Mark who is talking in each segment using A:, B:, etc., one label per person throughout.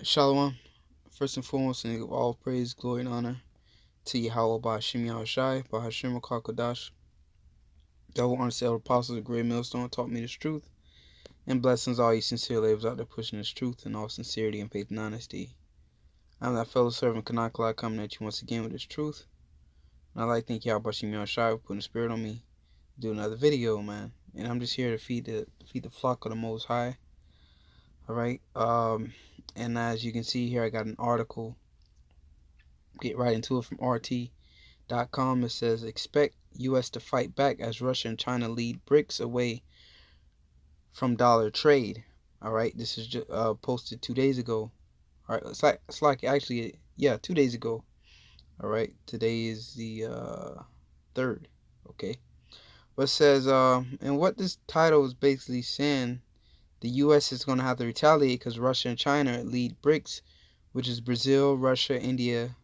A: Shalom. First and foremost, and give all praise, glory, and honor to Yahweh Ba'ashim Yahushai, Ba'ashim Kodash. Double honor to the apostles, the great millstone, taught me this truth. And blessings all you sincere laborers out there pushing this truth in all sincerity and faith and honesty. I'm that fellow servant Kanakala coming at you once again with this truth. And I'd like to thank Yahweh Ba'ashim Yahushai for putting the spirit on me to do another video, man. And I'm just here to feed the flock of the Most High. Alright. And as you can see here, I got an article. Get right into it from RT.com. It says, expect U.S. to fight back as Russia and China lead BRICS away from dollar trade. All right, this is just posted 2 days ago. All right, it's like actually, yeah, 2 days ago. All right, today is the 3rd. Okay, but it says, and what this title is basically saying, the U.S. is going to have to retaliate because Russia and China lead BRICS, which is Brazil, Russia, India,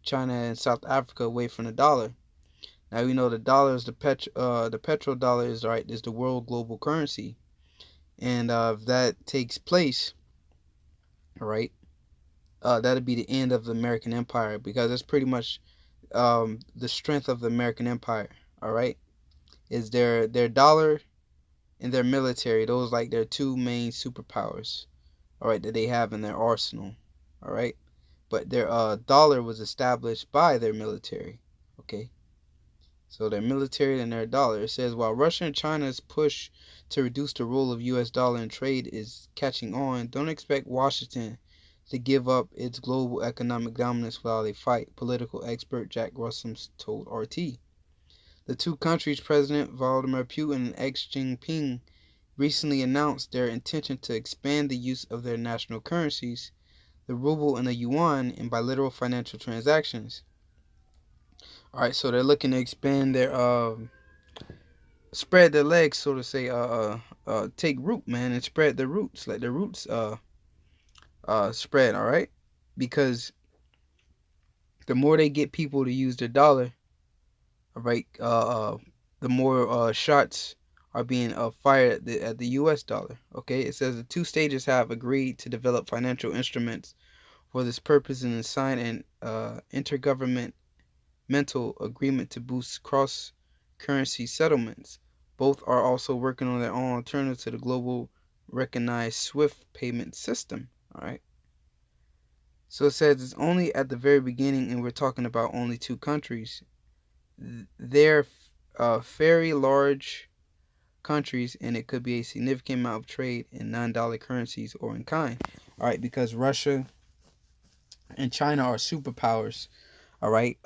A: China, and South Africa, away from the dollar. Now we know the dollar is the petrodollar is the world global currency, and if that takes place, all right, that'll be the end of the American Empire, because that's pretty much the strength of the American Empire. All right, is their dollar and their military. Those like their two main superpowers. All right, that they have in their arsenal. All right, but their dollar was established by their military. Okay. So their military and their dollar. It says, while Russia and China's push to reduce the role of U.S. dollar in trade is catching on, don't expect Washington to give up its global economic dominance without a fight, political expert Jack Russell told RT. The two countries' President Vladimir Putin and Xi Jinping recently announced their intention to expand the use of their national currencies, the ruble and the yuan, in bilateral financial transactions. All right, so they're looking to expand their spread their legs, so to say, take root, man, and spread their roots, let their roots spread. All right, because the more they get people to use their dollar, all right, the more shots are being fired at the U.S. dollar. Okay, it says the two states have agreed to develop financial instruments for this purpose and sign an intergovernmental agreement to boost cross-currency settlements. Both are also working on their own alternative to the global recognized SWIFT payment system. All right. So it says it's only at the very beginning, and we're talking about only two countries. They're very large countries, and it could be a significant amount of trade in non-dollar currencies or in kind. All right, because Russia and China are superpowers. All right,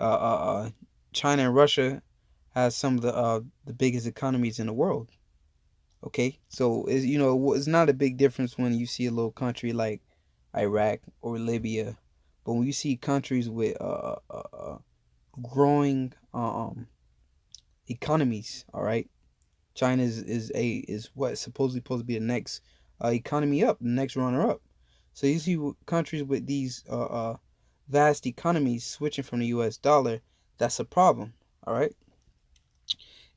A: China and Russia has some of the biggest economies in the world. Okay, so it's not a big difference when you see a little country like Iraq or Libya, but when you see countries with growing economies, all right, China is what supposedly supposed to be the next economy up, the next runner up. So you see countries with these vast economies switching from the U.S. dollar. That's a problem. All right.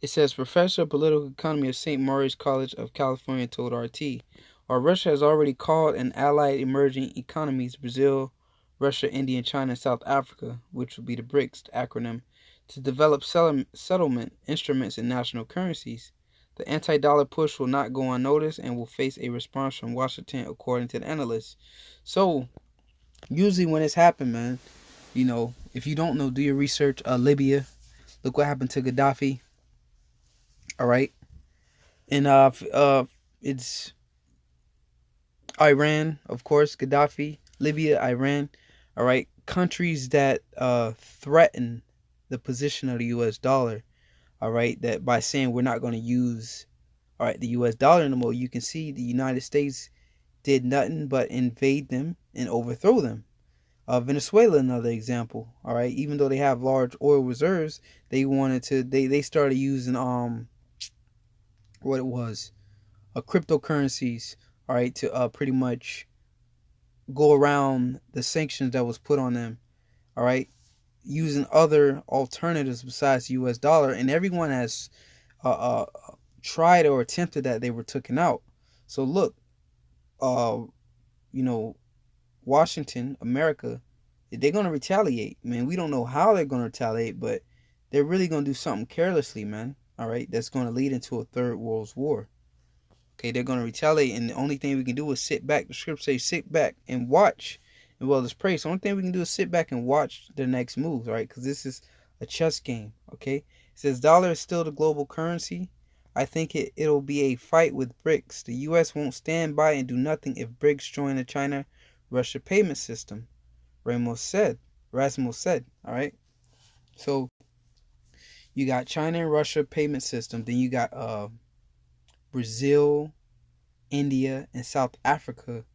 A: It says Professor of Political Economy of St. Mary's College of California told RT, while Russia has already called on allied emerging economies, Brazil, Russia, India, China, and South Africa, which would be the BRICS acronym, to develop settlement instruments in national currencies. The anti-dollar push will not go unnoticed and will face a response from Washington, according to the analysts. So, usually when it's happened, man, if you don't know, do your research. Libya, look what happened to Gaddafi. All right, and it's Iran, of course, Gaddafi, Libya, Iran. All right, countries that threaten the position of the U.S. dollar. All right, that by saying we're not going to use, all right, the U.S. dollar anymore. You can see the United States did nothing but invade them and overthrow them. Venezuela, another example. All right, even though they have large oil reserves, they started using what it was, cryptocurrencies, all right, to pretty much go around the sanctions that was put on them, all right, using other alternatives besides the U.S. dollar, and everyone has tried or attempted that, they were taken out. So look, you know, Washington, America, they're going to retaliate, man. We don't know how they're going to retaliate, but they're really going to do something carelessly, man. All right, that's going to lead into a third world war. Okay, they're going to retaliate, and the only thing we can do is sit back. The script says sit back and watch, and well, let's pray. So the only thing we can do is sit back and watch the next moves, right? Because this is a chess game, okay? It says dollar is still the global currency. I think it'll be a fight with BRICS. The U.S. won't stand by and do nothing if BRICS join the China-Russia payment system, Rasmus said, all right? So you got China and Russia payment system. Then you got Brazil, India, and South Africa.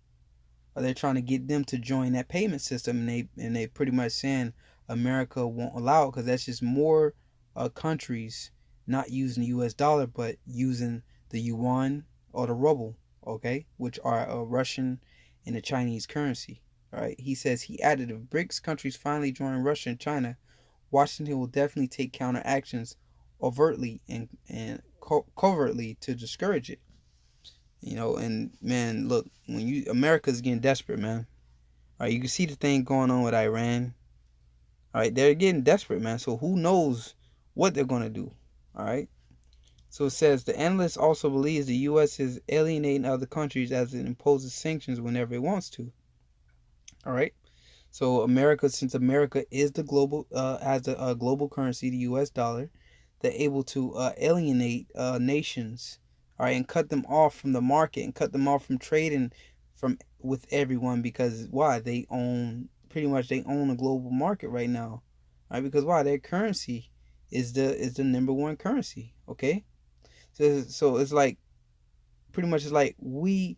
A: They're trying to get them to join that payment system, and they pretty much saying America won't allow it because that's just more countries not using the U.S. dollar but using the yuan or the ruble, okay, which are Russian and the Chinese currency. All right. He says he added if BRICS countries finally join Russia and China, Washington will definitely take counter actions overtly and covertly to discourage it. You know, and man, look, when America's getting desperate, man. All right, you can see the thing going on with Iran. All right, they're getting desperate, man. So who knows what they're gonna do? All right. So it says the analyst also believes the U.S. is alienating other countries as it imposes sanctions whenever it wants to. All right. So America, since America is the global has a global currency, the U.S. dollar, they're able to alienate nations, all right, and cut them off from the market and cut them off from trading with everyone because why? They own a global market right now, all right? Because why? Their currency is the number one currency. Okay, so it's like pretty much it's like we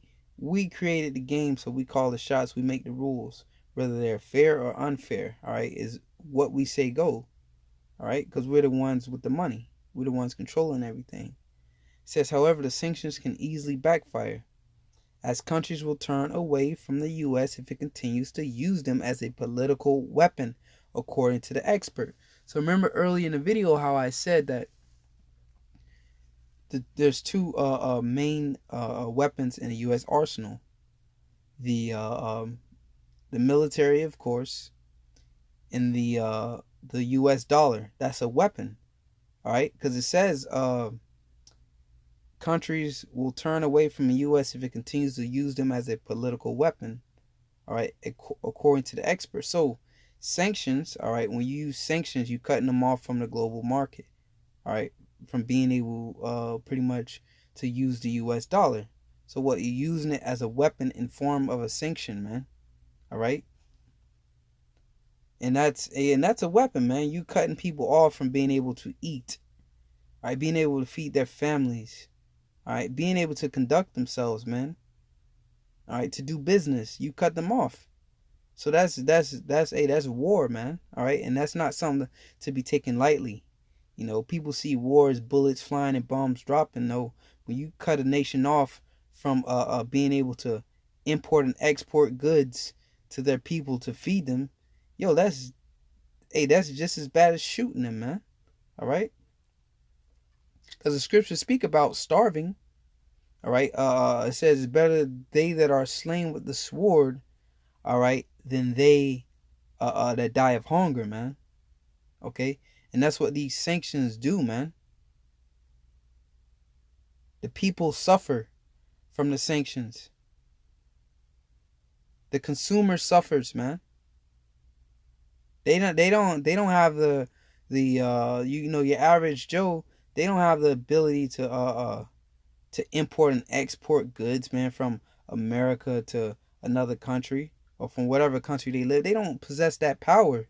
A: created the game, so we call the shots, we make the rules, whether they're fair or unfair. All right, is what we say go. All right, because we're the ones with the money, we're the ones controlling everything. It says, however, the sanctions can easily backfire, as countries will turn away from the U.S. if it continues to use them as a political weapon, according to the expert. So remember early in the video how I said that there's two main weapons in the U.S. arsenal. The military, of course, and the U.S. dollar. That's a weapon, all right? Because it says countries will turn away from the U.S. if it continues to use them as a political weapon, all right, according to the experts. So sanctions, all right, when you use sanctions, you're cutting them off from the global market, all right, from being able pretty much to use the U.S. dollar. So what, you're using it as a weapon in form of a sanction, man, all right? And that's a weapon, man. You cutting people off from being able to eat, all right, being able to feed their families, all right, being able to conduct themselves, man, all right, to do business. You cut them off. So that's war, man, all right, and that's not something to be taken lightly. You know, people see wars, bullets flying and bombs dropping. No, when you cut a nation off from being able to import and export goods to their people to feed them, yo, that's just as bad as shooting them, man. All right, because the scriptures speak about starving. All right, it says it's better they that are slain with the sword, all right, than they that die of hunger, man. Okay, and that's what these sanctions do, man. The people suffer from the sanctions. The consumer suffers, man. They don't have the your average Joe. They don't have the ability to import and export goods, man, from America to another country or from whatever country they live. They don't possess that power.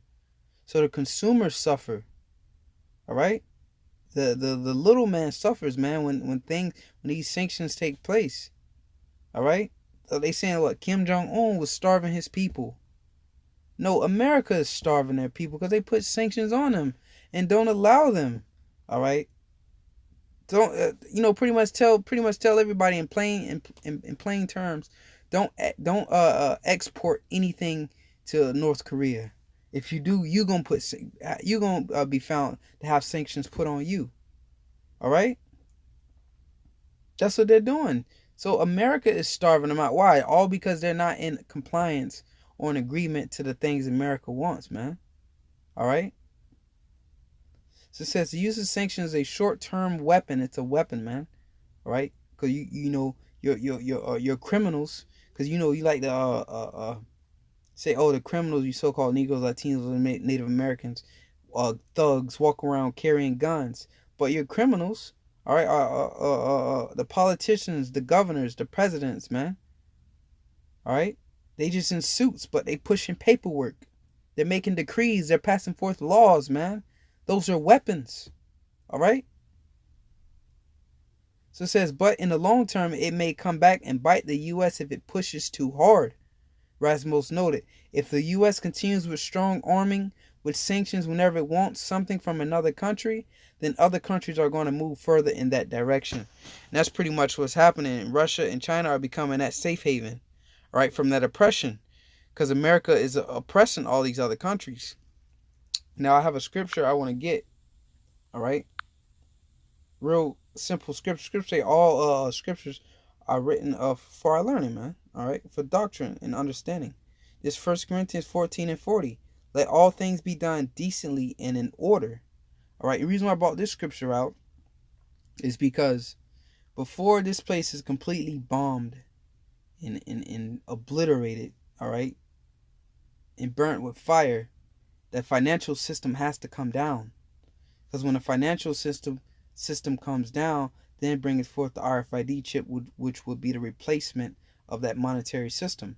A: So the consumers suffer. All right? The little man suffers, man, when these sanctions take place. All right? So they saying what Kim Jong-un was starving his people. No, America is starving their people because they put sanctions on them and don't allow them. All right? Don't pretty much tell everybody in plain terms, don't export anything to North Korea. If you do, you're gonna be found to have sanctions put on you. All right, that's what they're doing. So America is starving them out. Why? All because they're not in compliance or an agreement to the things America wants, man. All right. So it says the use of sanctions is a short-term weapon. It's a weapon, man. All right, because you know your criminals, because you know you like to say, oh, the criminals, you so-called Negroes, Latinos, and Native Americans, thugs walk around carrying guns, but your criminals, all right, the politicians, the governors, the presidents, man. All right, they just in suits, but they pushing paperwork. They're making decrees. They're passing forth laws, man. Those are weapons. All right. So it says, but in the long term, it may come back and bite the U.S. if it pushes too hard. Rasmus noted, if the U.S. continues with strong arming, with sanctions whenever it wants something from another country, then other countries are going to move further in that direction. And that's pretty much what's happening. Russia and China are becoming that safe haven, right, from that oppression, because America is oppressing all these other countries. Now, I have a scripture I want to get, all right? Real simple scripture. Scripture say all scriptures are written for our learning, man. All right, for doctrine and understanding. This 1 Corinthians 14:40. Let all things be done decently and in order. All right. The reason why I brought this scripture out is because before this place is completely bombed and obliterated, all right, and burnt with fire, that financial system has to come down. Because when the financial system comes down, then it brings forth the RFID chip, which would be the replacement of that monetary system.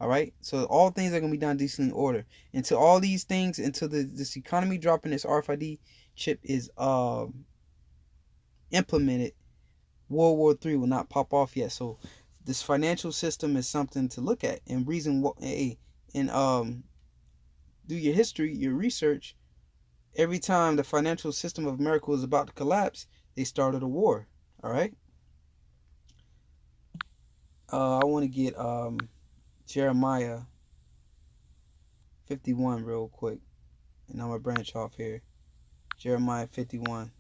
A: All right, so all things are going to be done decently in order. Until all these things, until this economy dropping, this RFID chip is implemented, World War III will not pop off yet. So this financial system is something to look at and reason what. And do your history, your research. Every time the financial system of America was about to collapse, they started a war. All right. I want to get Jeremiah 51 real quick, and I'm gonna branch off here. Jeremiah 51.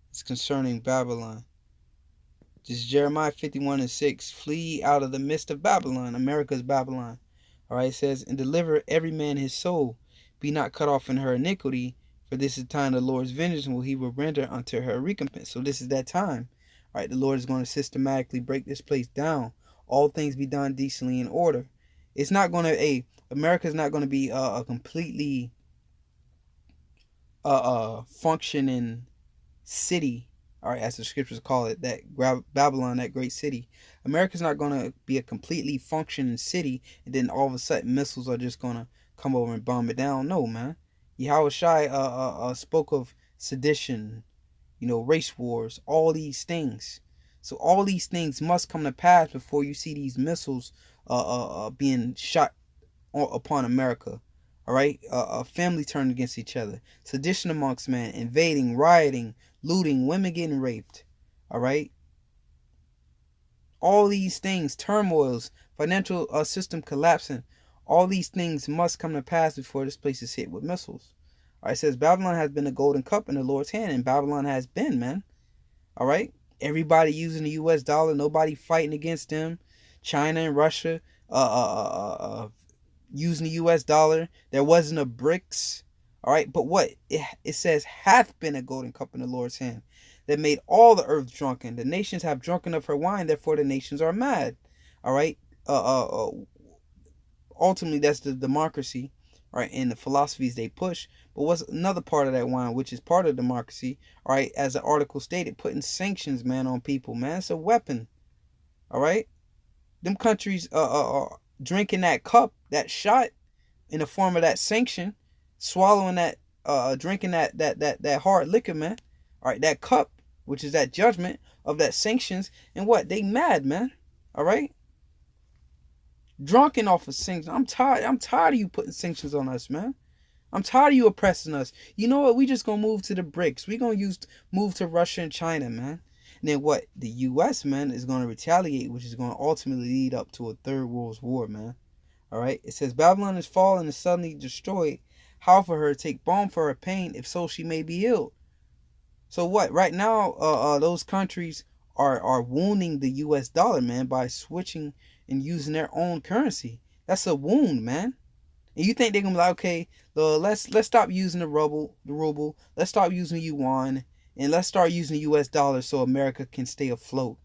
A: It's concerning Babylon. This is Jeremiah 51:6. Flee out of the midst of Babylon. America's Babylon. All right, it says, and deliver every man his soul. Be not cut off in her iniquity, for this is the time of the Lord's vengeance, and he will render unto her recompense. So this is that time. All right, the Lord is going to systematically break this place down. All things be done decently in order. It's not going to, America's not going to be a completely functioning city, all right, as the scriptures call it, that Babylon, that great city. America's not going to be a completely functioning city, and then all of a sudden missiles are just going to come over and bomb it down. No, man. Yahweh Shai spoke of sedition, race wars, all these things. So all these things must come to pass before you see these missiles being shot upon America. All right, family turned against each other, sedition amongst men, invading, rioting, looting, women getting raped. All right, all these things, turmoils, financial system collapsing. All these things must come to pass before this place is hit with missiles. All right, it says Babylon has been a golden cup in the Lord's hand, and Babylon has been, man. All right, everybody using the U.S. dollar, nobody fighting against them. China and Russia, using the U.S. dollar. There wasn't a BRICS. All right, but what? It says, hath been a golden cup in the Lord's hand that made all the earth drunken. The nations have drunken of her wine, therefore the nations are mad. All right. Ultimately, that's the democracy, right, and the philosophies they push. But what's another part of that wine, which is part of democracy, all right, as the article stated, putting sanctions, man, on people, man. It's a weapon. All right. Them countries drinking that cup, that shot, in the form of that sanction, swallowing that, drinking that hard liquor, man. All right, that cup, which is that judgment of that sanctions, and what? They mad, man. All right, drunken off of sanctions. I'm tired of you putting sanctions on us, man. I'm tired of you oppressing us. You know what? We just gonna move to the BRICS. We gonna move to Russia and China, man. And then what? The U.S., man, is gonna retaliate, which is gonna ultimately lead up to a third world war, man. All right. It says Babylon is fallen and suddenly destroyed. How for her take balm for her pain, if so she may be healed. So what? Right now, those countries are wounding the US dollar, man, by switching and using their own currency. That's a wound, man. And you think they're gonna be like, okay, let's stop using the ruble, let's stop using the yuan, and let's start using the US dollar so America can stay afloat.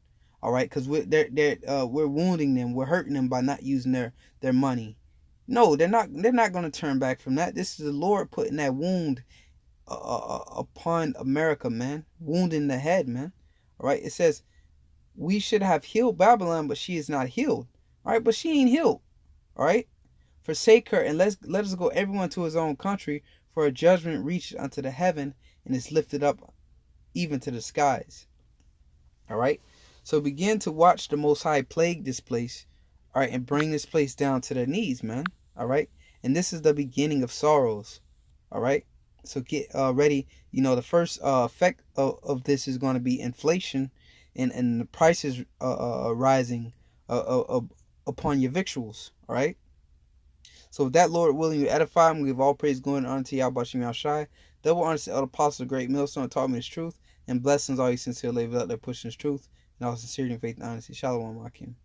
A: All right, because we're wounding them, we're hurting them by not using their money. No, they're not gonna turn back from that. This is the Lord putting that wound upon America, man. Wound in the head, man. All right, it says we should have healed Babylon, but she is not healed. All right, but she ain't healed. All right, forsake her and let us go everyone to his own country, for a judgment reached unto the heaven and is lifted up even to the skies. All right, so begin to watch the Most High plague this place. All right, and bring this place down to their knees, man. All right, and this is the beginning of sorrows. All right, so get ready. You know, the first effect of this is going to be inflation and the prices rising upon your victuals. All right. So with that, Lord willing, you edify him. We give all praise going unto Yahweh Shem Yahushai. Double honor to the apostles of great millstone taught me this truth. And blessings all you sincere labors out there pushing this truth. And all sincerity and faith and honesty. Shalom, Akim.